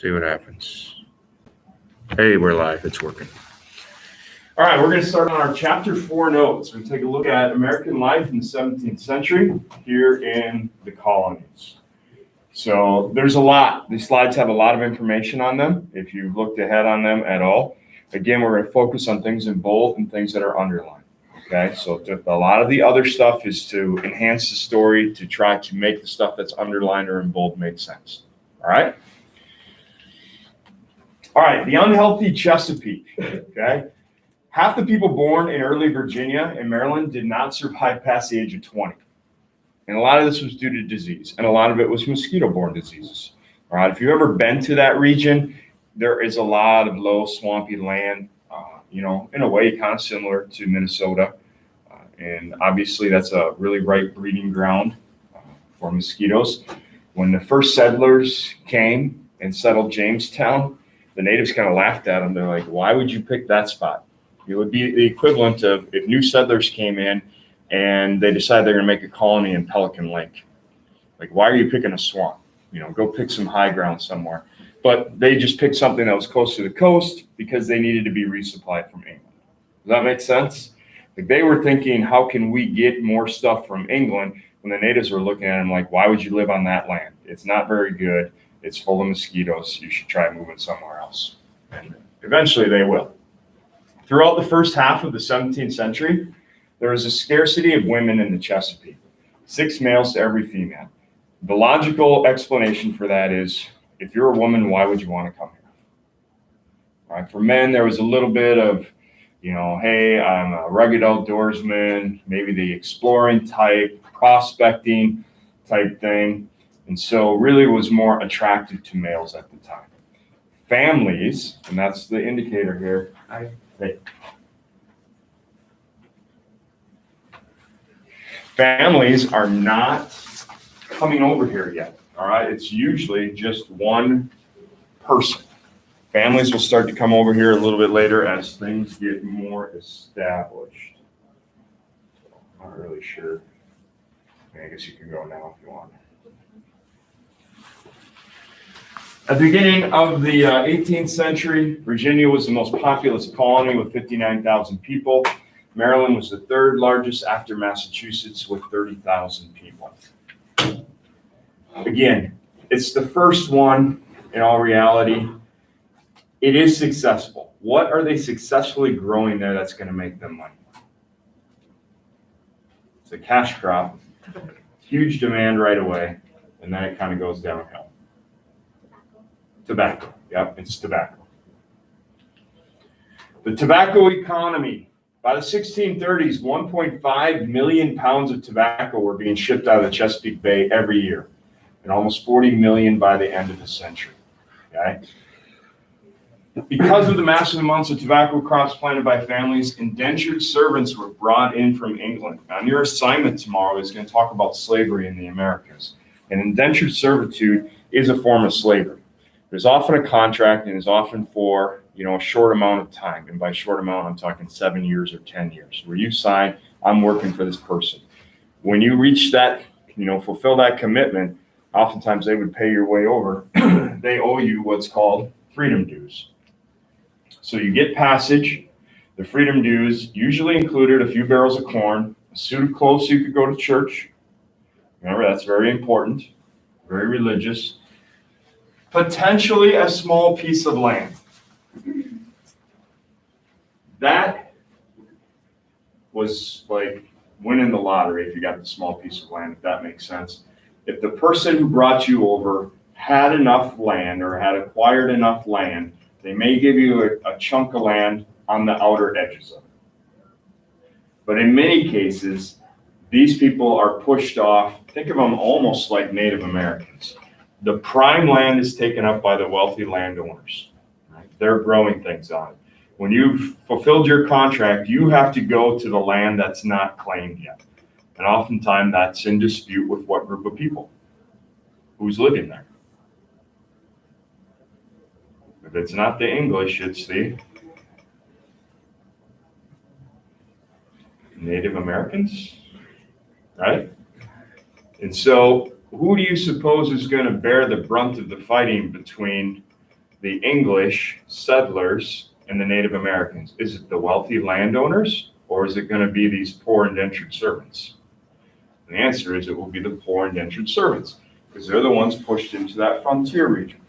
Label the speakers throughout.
Speaker 1: See what happens. Hey, we're live. It's working. All right, we're going to start on our Chapter 4 notes. We're going to take a look at American life in the 17th century here in the colonies. So there's a lot. These slides have a lot of information on them, if you've looked ahead on them at all. Again, we're going to focus on things in bold and things that are underlined. Okay, so a lot of the other stuff is to enhance the story, to try to make the stuff that's underlined or in bold make sense. All right? All right, the unhealthy Chesapeake. Okay? Half the people born in early Virginia and Maryland did not survive past the age of 20. And a lot of this was due to disease, and a lot of it was mosquito-borne diseases. All right, if you've ever been to that region, there is a lot of low, swampy land, in a way kind of similar to Minnesota. And obviously, that's a really ripe breeding ground for mosquitoes. When the first settlers came and settled Jamestown, the natives kind of laughed at them. They're like, why would you pick that spot? It would be the equivalent of if new settlers came in and they decided they're going to make a colony in Pelican Lake. Like, why are you picking a swamp? Go pick some high ground somewhere. But they just picked something that was close to the coast because they needed to be resupplied from England. Does that make sense? Like, they were thinking, how can we get more stuff from England? When the natives were looking at them like, why would you live on that land? It's not very good. It's full of mosquitoes. You should try moving somewhere else. And eventually they will. Throughout the first half of the 17th century, there was a scarcity of women in the Chesapeake, 6 males to every female. The logical explanation for that is, if you're a woman, why would you want to come here? All right, for men, there was a little bit of, hey, I'm a rugged outdoorsman, maybe the exploring type, prospecting type thing. And so really was more attractive to males at the time. Families, and that's the indicator here. Families are not coming over here yet. All right, it's usually just one person. Families will start to come over here a little bit later as things get more established. I'm not really sure. I guess you can go now if you want. At the beginning of the 18th century, Virginia was the most populous colony with 59,000 people. Maryland was the third largest after Massachusetts with 30,000 people. Again, it's the first one in all reality. It is successful. What are they successfully growing there that's going to make them money? It's a cash crop, huge demand right away, and then it kind of goes downhill. Tobacco. Yep, it's tobacco. The tobacco economy. By the 1630s, 1.5 million pounds of tobacco were being shipped out of the Chesapeake Bay every year, and almost 40 million by the end of the century. Okay? Because of the massive amounts of tobacco crops planted by families, indentured servants were brought in from England. Now, your assignment tomorrow is going to talk about slavery in the Americas. And indentured servitude is a form of slavery. There's often a contract, and it's often for a short amount of time. And by short amount, I'm talking 7 years or 10 years, where you sign, I'm working for this person. When you reach that, fulfill that commitment, oftentimes they would pay your way over. They owe you what's called freedom dues. So you get passage. The freedom dues usually included a few barrels of corn, a suit of clothes so you could go to church. Remember, that's very important, very religious. Potentially a small piece of land. That was like winning the lottery if you got the small piece of land, if that makes sense. If the person who brought you over had enough land or had acquired enough land, they may give you a chunk of land on the outer edges of it. But in many cases, these people are pushed off. Think of them almost like Native Americans. The prime land is taken up by the wealthy landowners. Right? They're growing things on it. When you've fulfilled your contract, you have to go to the land that's not claimed yet. And oftentimes that's in dispute with what group of people? Who's living there? If it's not the English, it's the Native Americans, right? And so who do you suppose is going to bear the brunt of the fighting between the English settlers and the Native Americans? Is it the wealthy landowners, or is it going to be these poor indentured servants? And the answer is it will be the poor indentured servants, because they're the ones pushed into that frontier region.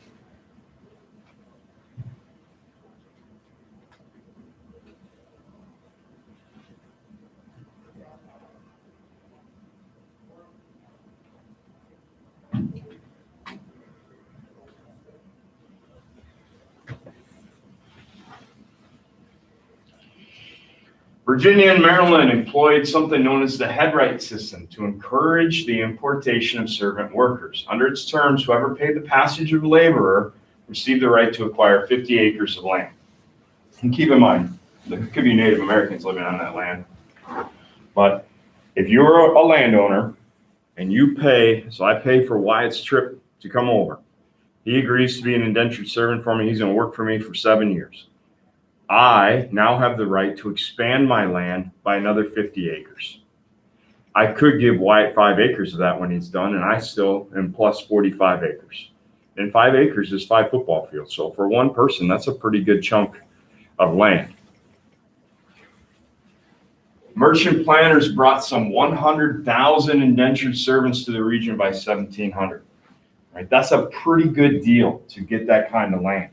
Speaker 1: Virginia and Maryland employed something known as the headright system to encourage the importation of servant workers. Under its terms, whoever paid the passage of a laborer received the right to acquire 50 acres of land. And keep in mind, there could be Native Americans living on that land. But if you're a landowner and you pay, so I pay for Wyatt's trip to come over. He agrees to be an indentured servant for me. He's going to work for me for 7 years. I now have the right to expand my land by another 50 acres. I could give Wyatt 5 acres of that when he's done, and I still am plus 45 acres. And 5 acres is 5 football fields. So for one person, that's a pretty good chunk of land. Merchant planters brought some 100,000 indentured servants to the region by 1700. Right? That's a pretty good deal to get that kind of land.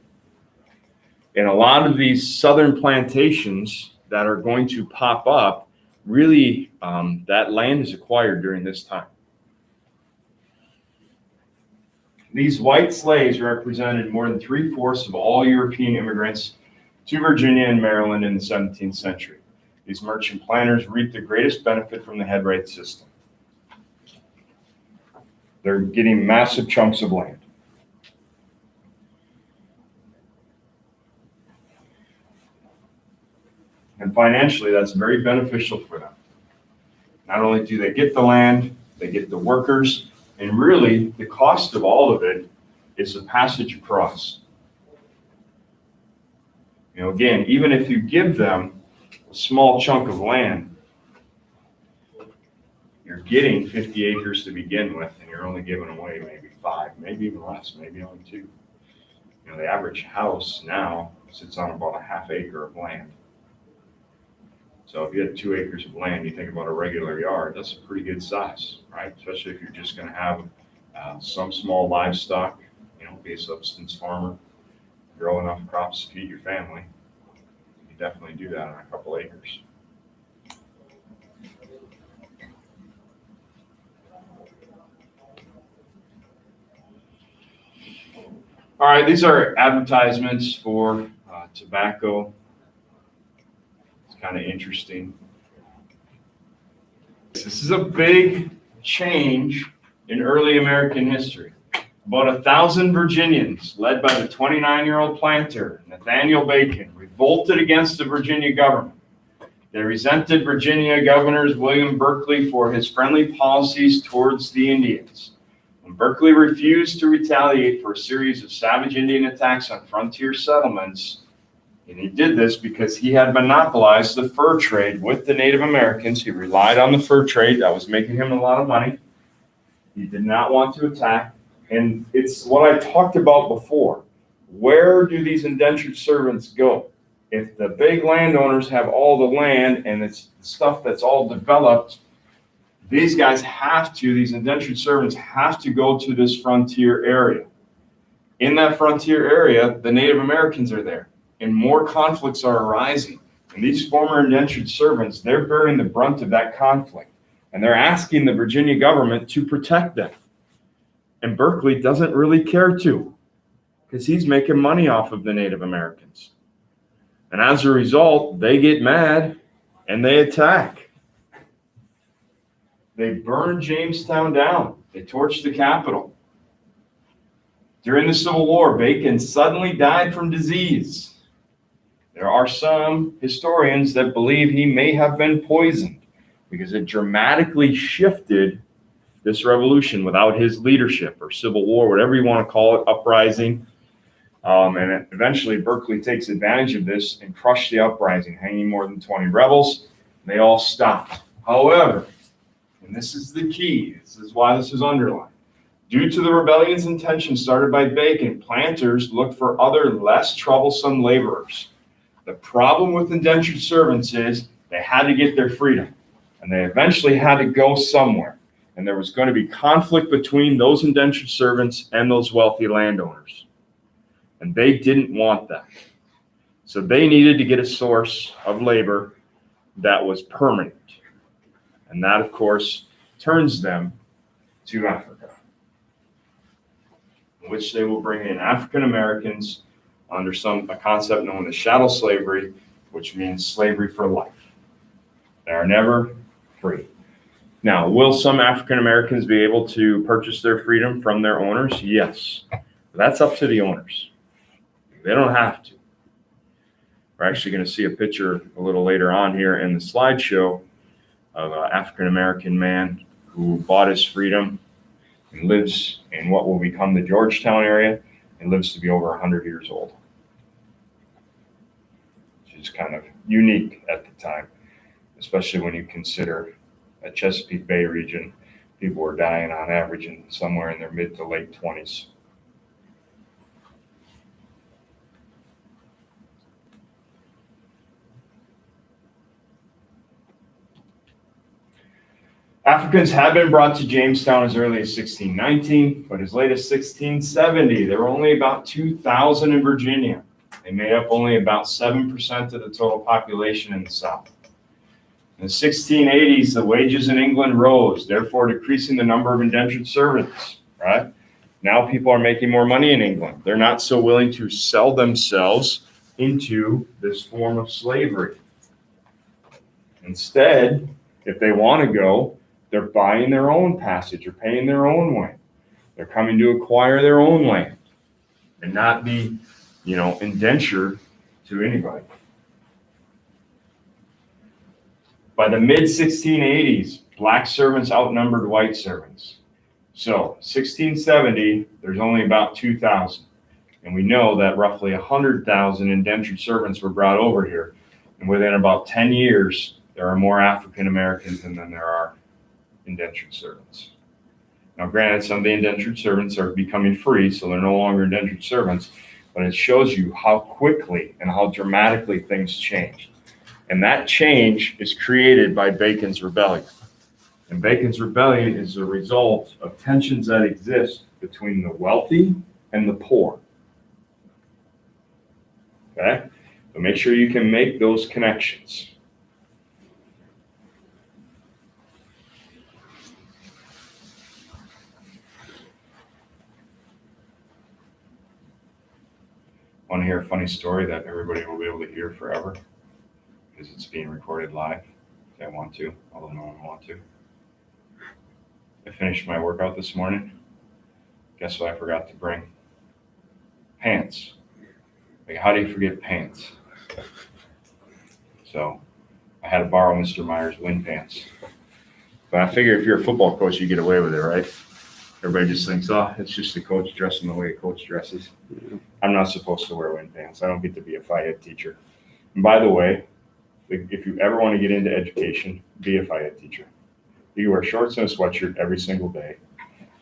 Speaker 1: And a lot of these southern plantations that are going to pop up, really, that land is acquired during this time. These white slaves represented more than 3/4 of all European immigrants to Virginia and Maryland in the 17th century. These merchant planters reaped the greatest benefit from the headright system. They're getting massive chunks of land. And financially, that's very beneficial for them. Not only do they get the land, they get the workers, and really the cost of all of it is the passage across. You know, again, even if you give them a small chunk of land, you're getting 50 acres to begin with, and you're only giving away maybe 5, maybe even less, maybe only 2. You know, the average house now sits on about a half acre of land. So if you had 2 acres of land, you think about a regular yard, that's a pretty good size, right? Especially if you're just going to have some small livestock, you know, be a subsistence farmer, grow enough crops to feed your family. You definitely do that on a couple acres. All right, these are advertisements for tobacco. Kind of interesting. This is a big change in early American history. About 1,000 Virginians, led by the 29-year-old planter, Nathaniel Bacon, revolted against the Virginia government. They resented Virginia Governor William Berkeley for his friendly policies towards the Indians. When Berkeley refused to retaliate for a series of savage Indian attacks on frontier settlements, and he did this because he had monopolized the fur trade with the Native Americans. He relied on the fur trade. That was making him a lot of money. He did not want to attack. And it's what I talked about before. Where do these indentured servants go? If the big landowners have all the land and it's stuff that's all developed, these indentured servants have to go to this frontier area. In that frontier area, the Native Americans are there. And more conflicts are arising. And these former indentured servants, they're bearing the brunt of that conflict. And they're asking the Virginia government to protect them. And Berkeley doesn't really care to, because he's making money off of the Native Americans. And as a result, they get mad and they attack. They burn Jamestown down. They torch the Capitol. During the Civil War, Bacon suddenly died from disease. There are some historians that believe he may have been poisoned because it dramatically shifted this revolution without his leadership, or civil war, whatever you want to call it, uprising. And eventually Berkeley takes advantage of this and crushed the uprising, hanging more than 20 rebels. They all stopped. However, and this is the key, this is why this is underlined, Due to the rebellion's intention started by Bacon, planters looked for other less troublesome laborers. The problem with indentured servants is they had to get their freedom, and they eventually had to go somewhere. And there was going to be conflict between those indentured servants and those wealthy landowners. And they didn't want that. So they needed to get a source of labor that was permanent. And that, of course, turns them to Africa, in which they will bring in African Americans under a concept known as chattel slavery, which means slavery for life. They are never free. Now, will some African Americans be able to purchase their freedom from their owners? Yes. That's up to the owners. They don't have to. We're actually going to see a picture a little later on here in the slideshow of an African American man who bought his freedom and lives in what will become the Georgetown area and lives to be over 100 years old. Which is kind of unique at the time, especially when you consider a Chesapeake Bay region, people were dying on average in somewhere in their mid to late 20s. Africans had been brought to Jamestown as early as 1619, but as late as 1670, there were only about 2,000 in Virginia. They made up only about 7% of the total population in the South. In the 1680s, the wages in England rose, therefore decreasing the number of indentured servants, right? Now people are making more money in England. They're not so willing to sell themselves into this form of slavery. Instead, if they want to go, they're buying their own passage or paying their own way. They're coming to acquire their own land and not be, indentured to anybody. By the mid-1680s, black servants outnumbered white servants. So 1670, there's only about 2,000. And we know that roughly 100,000 indentured servants were brought over here. And within about 10 years, there are more African Americans than there are indentured servants. Now, granted, some of the indentured servants are becoming free, so they're no longer indentured servants, but it shows you how quickly and how dramatically things changed. And that change is created by Bacon's Rebellion. And Bacon's Rebellion is a result of tensions that exist between the wealthy and the poor. Okay? So make sure you can make those connections. Want to hear a funny story that everybody will be able to hear forever? Because it's being recorded live. If I want to, although no one will want to. I finished my workout this morning. Guess what I forgot to bring? Pants. Like, how do you forget pants? So I had to borrow Mr. Meyer's wind pants. But I figure if you're a football coach, you get away with it, right? Everybody just thinks, oh, it's just a coach dressing the way a coach dresses. I'm not supposed to wear wind pants. I don't get to be a Phi Ed teacher. And by the way, if you ever want to get into education, be a Phi Ed teacher. You wear shorts and a sweatshirt every single day.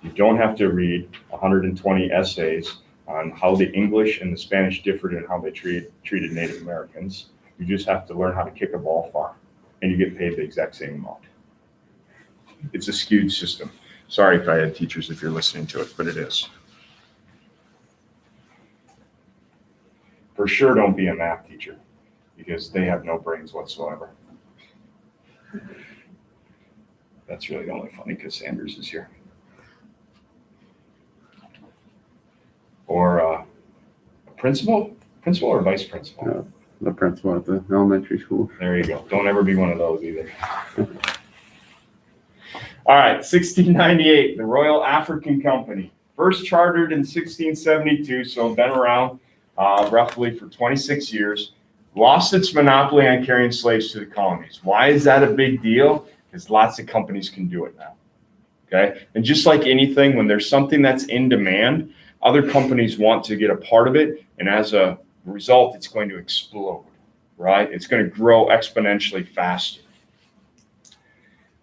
Speaker 1: You don't have to read 120 essays on how the English and the Spanish differed and how they treated Native Americans. You just have to learn how to kick a ball far, and you get paid the exact same amount. It's a skewed system. Sorry, Phi Ed teachers, if you're listening to it, but it is. For sure, don't be a math teacher, because they have no brains whatsoever. That's really only funny because Sanders is here. Or a principal or vice principal?
Speaker 2: The principal at the elementary school.
Speaker 1: There you go. Don't ever be one of those either. All right, 1698, the Royal African Company. First chartered in 1672, so been around roughly for 26 years. Lost its monopoly on carrying slaves to the colonies. Why is that a big deal? Because lots of companies can do it now. Okay? And just like anything, when there's something that's in demand, other companies want to get a part of it, and as a result, it's going to explode, right? It's going to grow exponentially faster.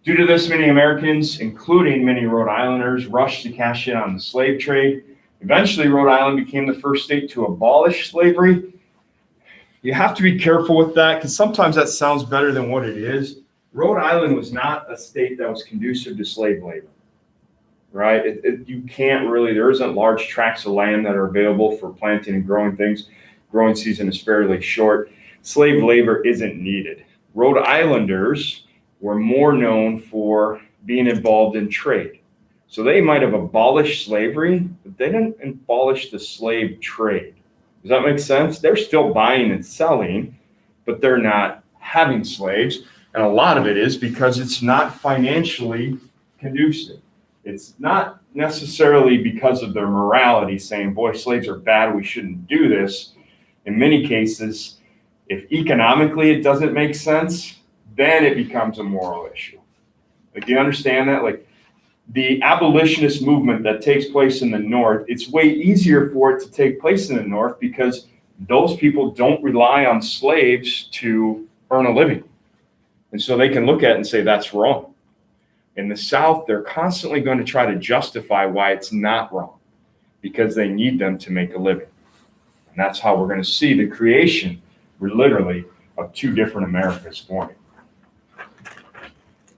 Speaker 1: Due to this, many Americans, including many Rhode Islanders, rushed to cash in on the slave trade. Eventually, Rhode Island became the first state to abolish slavery. You have to be careful with that because sometimes that sounds better than what it is. Rhode Island was not a state that was conducive to slave labor, right? You can't really, there isn't large tracts of land that are available for planting and growing things. Growing season is fairly short. Slave labor isn't needed. Rhode Islanders were more known for being involved in trade. So they might have abolished slavery, but they didn't abolish the slave trade. Does that make sense? They're still buying and selling, but they're not having slaves. And a lot of it is because it's not financially conducive. It's not necessarily because of their morality saying, boy, slaves are bad, we shouldn't do this. In many cases, if economically it doesn't make sense, then it becomes a moral issue. Like, do you understand that? Like, the abolitionist movement that takes place in the North, it's way easier for it to take place in the North because those people don't rely on slaves to earn a living. And so they can look at it and say, that's wrong. In the South, they're constantly going to try to justify why it's not wrong because they need them to make a living. And that's how we're going to see the creation, literally, of two different Americas forming.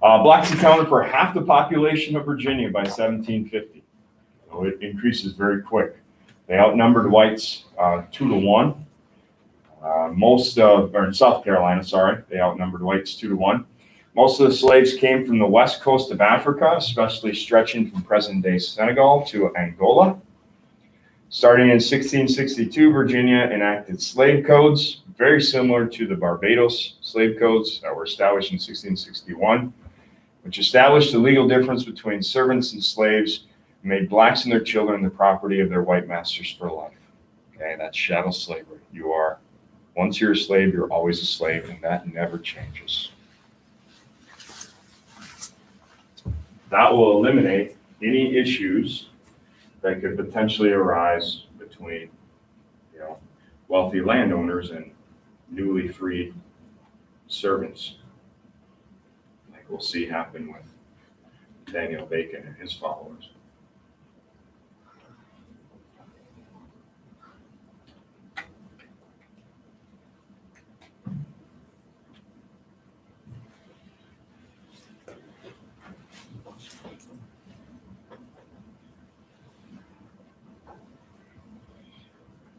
Speaker 1: Blacks accounted for half the population of Virginia by 1750. So it increases very quick. They outnumbered whites 2-1. Or in South Carolina, they outnumbered whites 2-1. Most of the slaves came from the west coast of Africa, especially stretching from present-day Senegal to Angola. Starting in 1662, Virginia enacted slave codes, very similar to the Barbados slave codes that were established in 1661, which established the legal difference between servants and slaves and made blacks and their children the property of their white masters for life. Okay, that's chattel slavery. Once you're a slave, you're always a slave, and that never changes. That will eliminate any issues that could potentially arise between, wealthy landowners and newly freed servants, like we'll see happen with Daniel Bacon and his followers.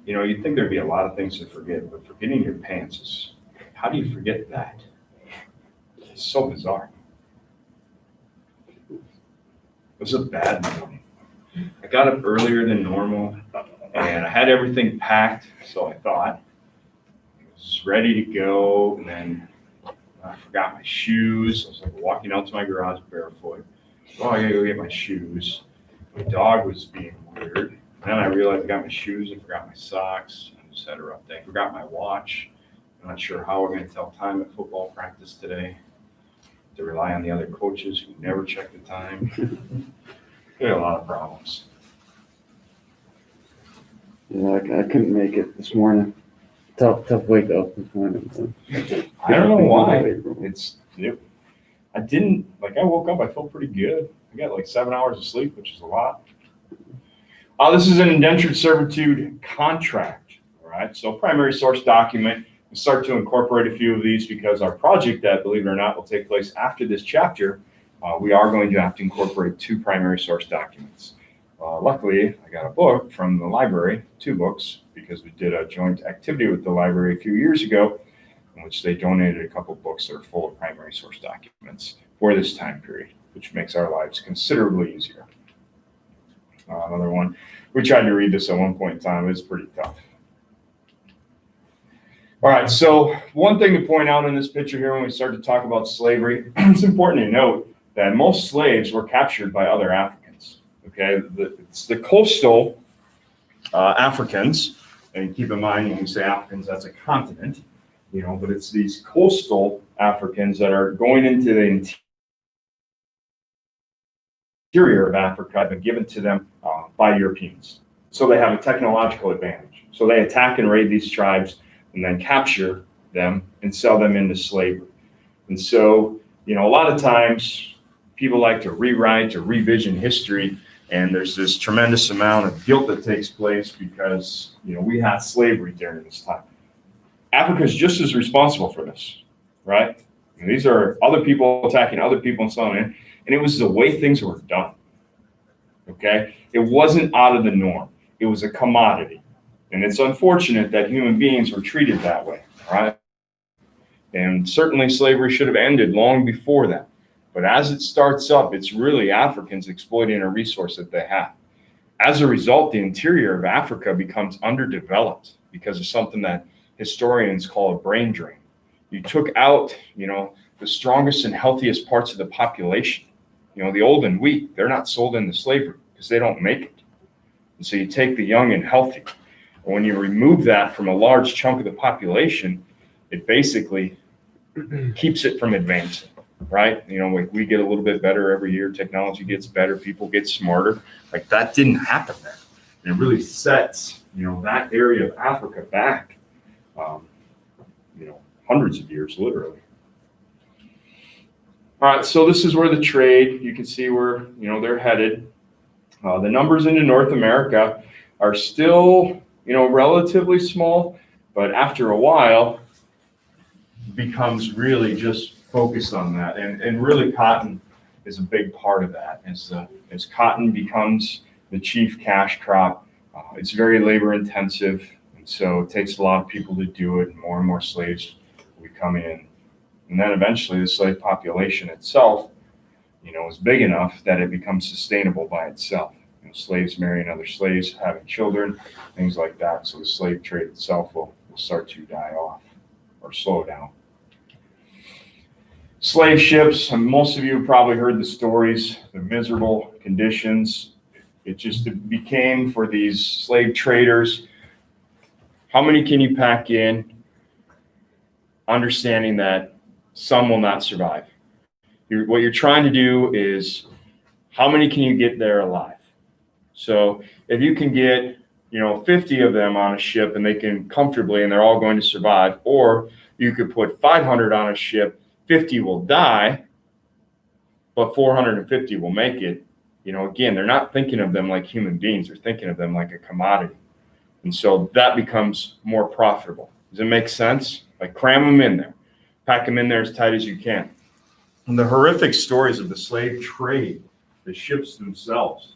Speaker 1: You'd think there'd be a lot of things to forget, but forgetting your pants how do you forget that? It's so bizarre. It was a bad morning. I got up earlier than normal, and I had everything packed, so I thought. I was ready to go, and then I forgot my shoes. I was like walking out to my garage barefoot. Oh, I gotta go get my shoes. My dog was being weird. Then I realized I got my shoes, I forgot my socks, I just had her up there. I forgot my watch. I'm not sure how we're going to tell time at football practice today. To rely on the other coaches who never check the time. We had a lot of problems.
Speaker 2: Yeah, I couldn't make it this morning. Tough wake up this morning.
Speaker 1: I don't know why. I woke up, I felt pretty good. I got like 7 hours of sleep, which is a lot. This is an indentured servitude contract, all right? So primary source document, we start to incorporate a few of these because our project that, believe it or not, will take place after this chapter. We are going to have to incorporate 2 primary source documents. Luckily, I got a book from the library, 2 books, because we did a joint activity with the library a few years ago, in which they donated a couple books that are full of primary source documents for this time period, which makes our lives considerably easier. Another one, we tried to read this at one point in time. It's pretty tough. All right, so one thing to point out in this picture here when we start to talk about slavery, it's important to note that most slaves were captured by other Africans, okay? It's the coastal Africans, and keep in mind when we say Africans, that's a continent, but it's these coastal Africans that are going into the interior of Africa have been given to them by Europeans. So they have a technological advantage. So they attack and raid these tribes and then capture them and sell them into slavery. And so, a lot of times people like to rewrite or revision history, and there's this tremendous amount of guilt that takes place because, we had slavery during this time. Africa is just as responsible for this, right? And these are other people attacking other people and so on, and it was the way things were done. Okay, it wasn't out of the norm. It was a commodity, and it's unfortunate that human beings were treated that way, right? And certainly slavery should have ended long before that. But as it starts up, it's really Africans exploiting a resource that they have. As a result, the interior of Africa becomes underdeveloped because of something that historians call a brain drain. You took out, the strongest and healthiest parts of the population. The old and weak, they're not sold into slavery because they don't make it. And so you take the young and healthy. And when you remove that from a large chunk of the population, it basically keeps it from advancing, right? We get a little bit better every year. Technology gets better. People get smarter. Like that didn't happen there. And it really sets, that area of Africa back, hundreds of years, literally. All right, so this is where the trade, you can see where, they're headed. The numbers into North America are still, relatively small, but after a while becomes really just focused on that. And really cotton is a big part of that. As cotton becomes the chief cash crop, it's very labor intensive. And so it takes a lot of people to do it. More and more slaves will come in. And then eventually the slave population itself, is big enough that it becomes sustainable by itself. Slaves marrying other slaves, having children, things like that. So the slave trade itself will start to die off or slow down. Slave ships, and most of you have probably heard the stories, the miserable conditions. It became for these slave traders, how many can you pack in, understanding that some will not survive. What you're trying to do is, how many can you get there alive? So if you can get, 50 of them on a ship and they can comfortably, and they're all going to survive, or you could put 500 on a ship, 50 will die, but 450 will make it. Again, they're not thinking of them like human beings. They're thinking of them like a commodity. And so that becomes more profitable. Does it make sense? Like cram them in there, pack them in there as tight as you can. And the horrific stories of the slave trade, the ships themselves,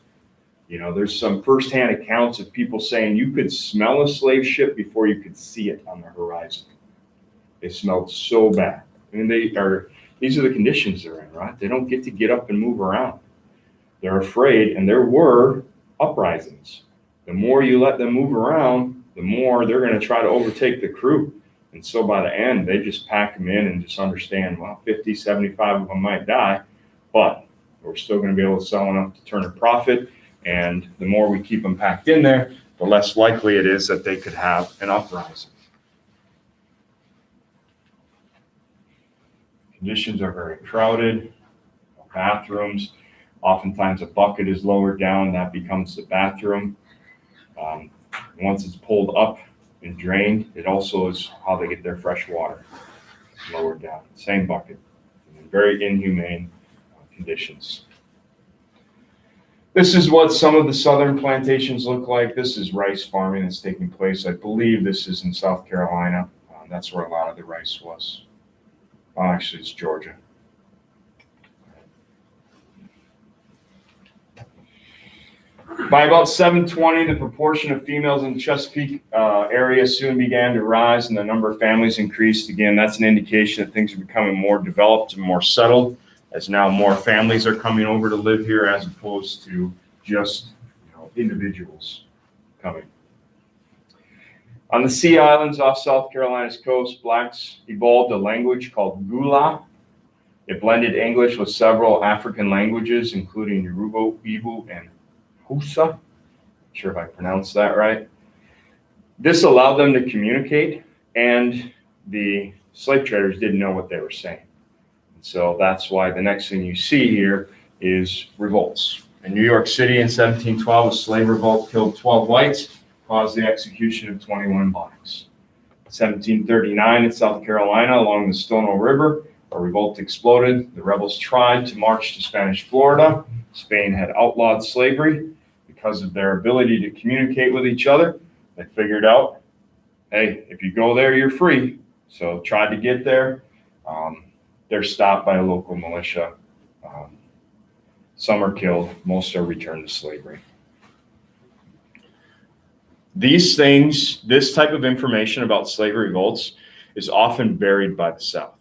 Speaker 1: there's some firsthand accounts of people saying you could smell a slave ship before you could see it on the horizon. They smelled so bad. These are the conditions they're in, right? They don't get up and move around. They're afraid, and there were uprisings. The more you let them move around, the more they're going to try to overtake the crew. And so by the end, they just pack them in and just understand, 50, 75 of them might die, but we're still going to be able to sell enough to turn a profit. And the more we keep them packed in there, the less likely it is that they could have an uprising. Conditions are very crowded. Bathrooms, oftentimes a bucket is lowered down, that becomes the bathroom. Once it's pulled up and drained, it also is how they get their fresh water, lowered down, same bucket. Very inhumane conditions. This is what some of the southern plantations look like. This is rice farming that's taking place. I believe this is in South Carolina. That's where a lot of the rice was. Actually, it's Georgia. By about 720, the proportion of females in the Chesapeake area soon began to rise, and the number of families increased. Again, that's an indication that things are becoming more developed and more settled, as now more families are coming over to live here as opposed to just individuals coming. On the Sea Islands off South Carolina's coast, blacks evolved a language called Gula. It blended English with several African languages, including Yoruba, Igbo, and Hausa. Not sure if I pronounced that right. This allowed them to communicate, and the slave traders didn't know what they were saying. So that's why the next thing you see here is revolts. In New York City in 1712, a slave revolt killed 12 whites, caused the execution of 21 blacks. 1739 in South Carolina along the Stono River, A revolt exploded. The rebels tried to march to Spanish Florida. Spain had outlawed slavery. Because of their ability to communicate with each other, they figured out, hey, if you go there, you're free. So tried to get there. They're stopped by a local militia. Some are killed. Most are returned to slavery. These things, this type of information about slavery revolts is often buried by the South,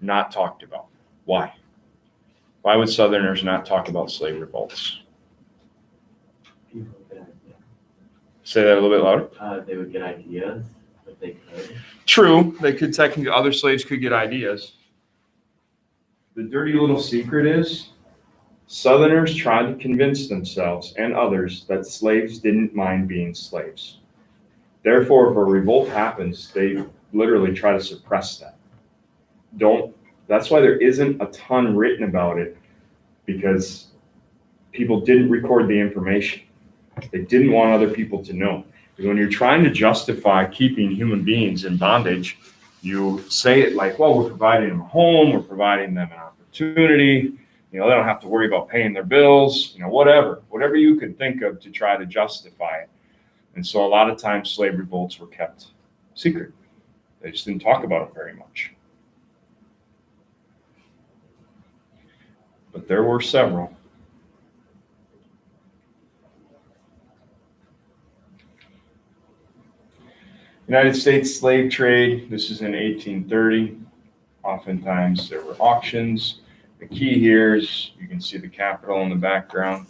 Speaker 1: not talked about. Why? Why would Southerners not talk about slave revolts?
Speaker 3: People get ideas.
Speaker 1: Say that a little bit louder.
Speaker 3: They would get ideas, but they could.
Speaker 1: True, they could technically, other slaves could get ideas. The dirty little secret is Southerners tried to convince themselves and others that slaves didn't mind being slaves. Therefore, if a revolt happens, they literally try to suppress that. That's why there isn't a ton written about it, because people didn't record the information. They didn't want other people to know. Because when you're trying to justify keeping human beings in bondage, you say it like, well, we're providing them a home, we're providing them an opportunity, they don't have to worry about paying their bills, whatever you could think of to try to justify it. And so a lot of times slave revolts were kept secret. They just didn't talk about it very much. But there were several. United States slave trade, this is in 1830. Oftentimes there were auctions. The key here is you can see the Capitol in the background.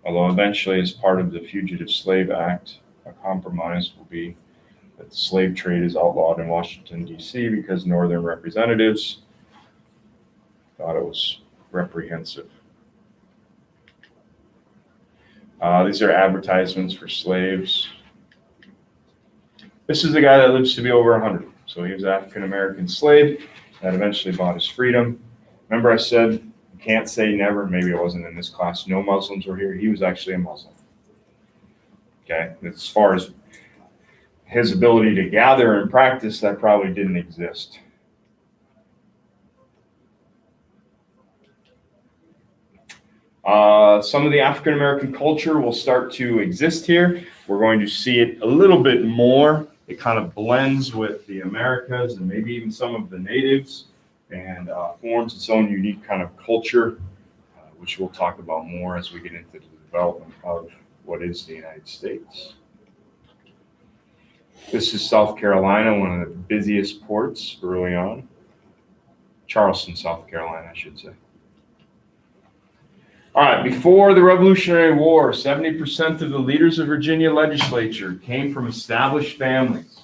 Speaker 1: Although eventually, as part of the Fugitive Slave Act, a compromise will be that the slave trade is outlawed in Washington, D.C. because Northern representatives thought it was reprehensive. These are advertisements for slaves. This is the guy that lives to be over 100. So he was an African-American slave that eventually bought his freedom. Remember I said, you can't say never. Maybe it wasn't in this class. No Muslims were here. He was actually a Muslim. Okay, as far as his ability to gather and practice, that probably didn't exist. Some of the African-American culture will start to exist here. We're going to see it a little bit more. It kind of blends with the Americas and maybe even some of the natives, and forms its own unique kind of culture, which we'll talk about more as we get into the development of what is the United States. This is South Carolina, one of the busiest ports early on. Charleston, South Carolina, I should say. All right, before the Revolutionary War, 70% of the leaders of Virginia legislature came from established families.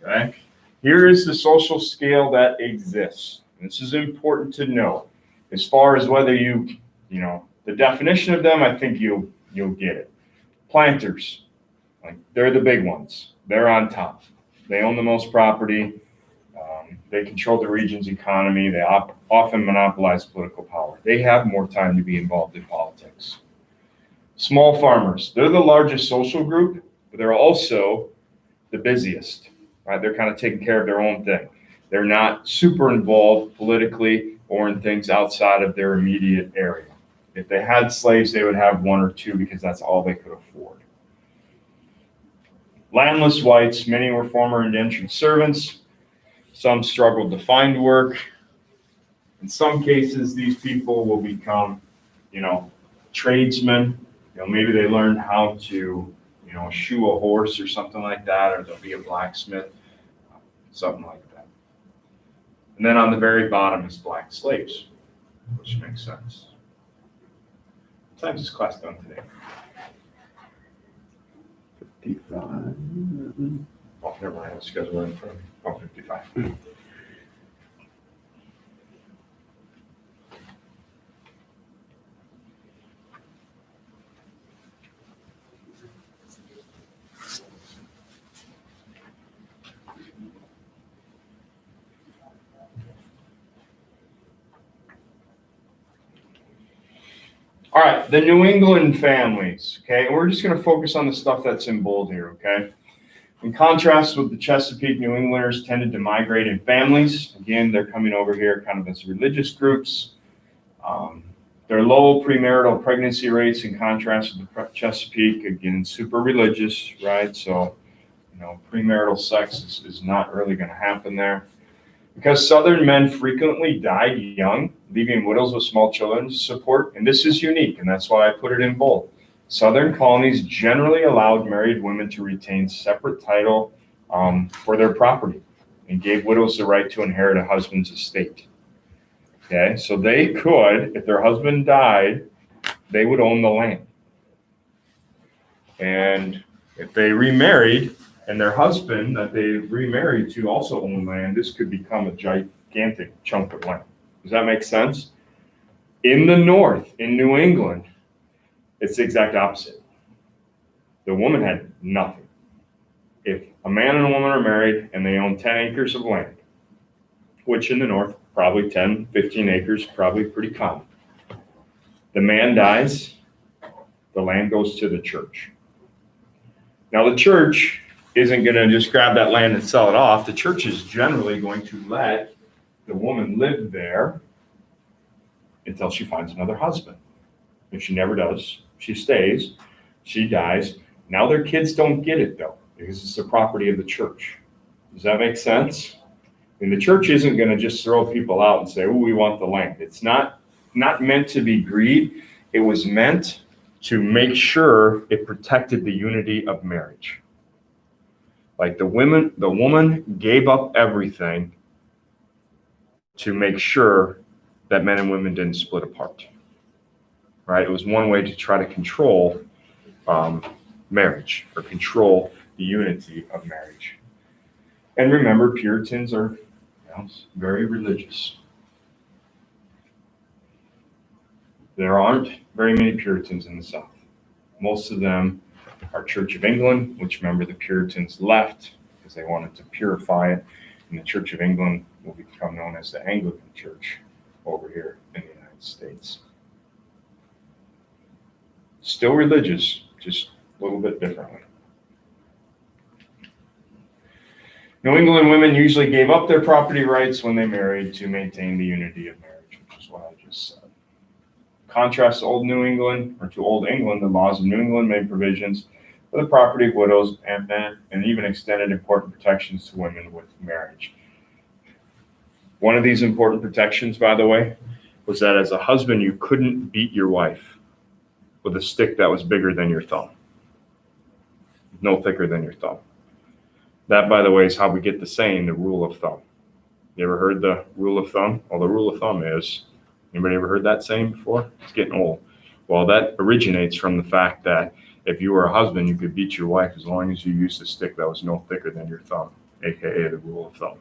Speaker 1: Okay? Here is the social scale that exists. This is important to know. As far as whether the definition of them, I think you'll get it. Planters, they're the big ones. They're on top. They own the most property. They control the region's economy. They often monopolize political power. They have more time to be involved in politics. Small farmers, they're the largest social group, but they're also the busiest. Right? They're kind of taking care of their own thing. They're not super involved politically or in things outside of their immediate area. If they had slaves, they would have one or two because that's all they could afford. Landless whites, many were former indentured servants. Some struggled to find work. In some cases, these people will become, tradesmen. Maybe they learned how to, shoe a horse or something like that, or they'll be a blacksmith, something like that. And then on the very bottom is black slaves, which makes sense. What time is this class done today?
Speaker 2: 55.
Speaker 1: Oh, never mind, the schedule in front of me. Oh, 55. All right, the New England families, okay? And we're just going to focus on the stuff that's in bold here, okay? In contrast with the Chesapeake, New Englanders tended to migrate in families. Again, they're coming over here kind of as religious groups. Their low premarital pregnancy rates in contrast with the Chesapeake, again, super religious, right? So, premarital sex is not really going to happen there. Because Southern men frequently died young, leaving widows with small children to support, and this is unique, and that's why I put it in bold. Southern colonies generally allowed married women to retain separate title for their property and gave widows the right to inherit a husband's estate. Okay, so they could, if their husband died, they would own the land. And if they remarried and their husband that they remarried to also owned land, this could become a gigantic chunk of land. Does that make sense? In the North, in New England, it's the exact opposite. The woman had nothing. If a man and a woman are married and they own 10 acres of land, which in the North, probably 10, 15 acres, probably pretty common. The man dies, the land goes to the church. Now the church isn't going to just grab that land and sell it off. The church is generally going to let the woman live there until she finds another husband. If she never does, she stays, she dies. Now their kids don't get it though, because it's the property of the church. Does that make sense? And the church isn't going to just throw people out and say, oh, we want the land. It's not meant to be greed. It was meant to make sure it protected the unity of marriage. Like the woman gave up everything to make sure that men and women didn't split apart. Right? It was one way to try to control marriage or control the unity of marriage. And remember, Puritans are very religious. There aren't very many Puritans in the South. Most of them are Church of England, which remember the Puritans left because they wanted to purify it. And the Church of England will become known as the Anglican Church over here in the United States. Still religious, just a little bit differently. New England women usually gave up their property rights when they married to maintain the unity of marriage, which is what I just said. Contrast to Old New England, or to Old England, the laws of New England made provisions for the property of widows and even extended important protections to women with marriage. One of these important protections, by the way, was that as a husband, you couldn't beat your wife with a stick that was bigger than your thumb, no thicker than your thumb. That, by the way, is how we get the saying, the rule of thumb. You ever heard the rule of thumb? Well, the rule of thumb is, anybody ever heard that saying before? It's getting old. Well, that originates from the fact that if you were a husband, you could beat your wife as long as you used a stick that was no thicker than your thumb, aka the rule of thumb.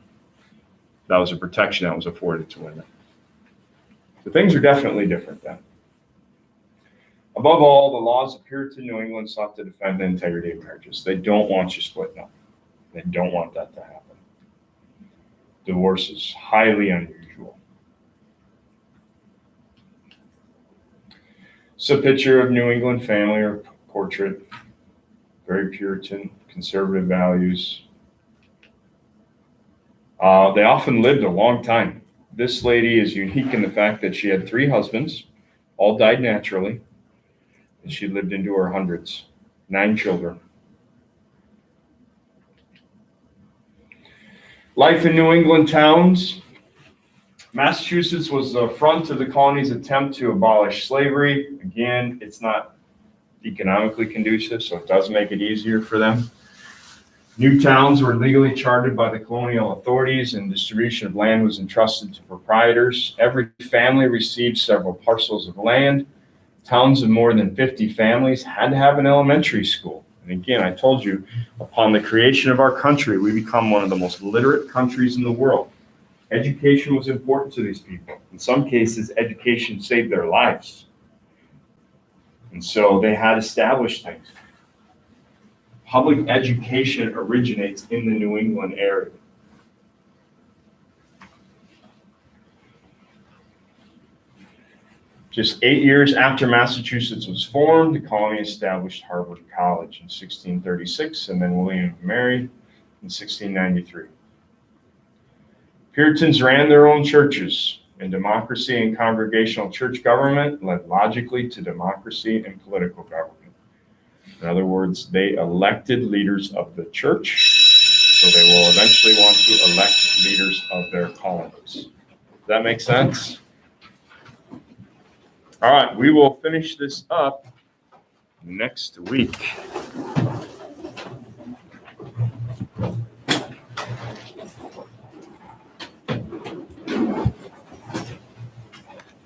Speaker 1: That was a protection that was afforded to women. So things are definitely different then. Above all, the laws of Puritan New England sought to defend the integrity of marriages. They don't want you splitting up. They don't want that to happen. Divorce is highly unusual. It's a picture of New England family or portrait. Very Puritan, conservative values. They often lived a long time. This lady is unique in the fact that she had 3 husbands, all died naturally, and she lived into her hundreds, 9 children. Life in New England towns. Massachusetts was the front of the colony's attempt to abolish slavery. Again, it's not economically conducive, so it does make it easier for them. New towns were legally chartered by the colonial authorities, and distribution of land was entrusted to proprietors. Every family received several parcels of land. Towns of more than 50 families had to have an elementary school. And again, I told you, upon the creation of our country, we become one of the most literate countries in the world. Education was important to these people. In some cases, education saved their lives. And so they had established things. Public education originates in the New England area. Just 8 years after Massachusetts was formed, the colony established Harvard College in 1636 and then William and Mary in 1693. Puritans ran their own churches, and democracy and congregational church government led logically to democracy and political government. In other words, they elected leaders of the church, so they will eventually want to elect leaders of their colonies. Does that make sense? All right, we will finish this up next week.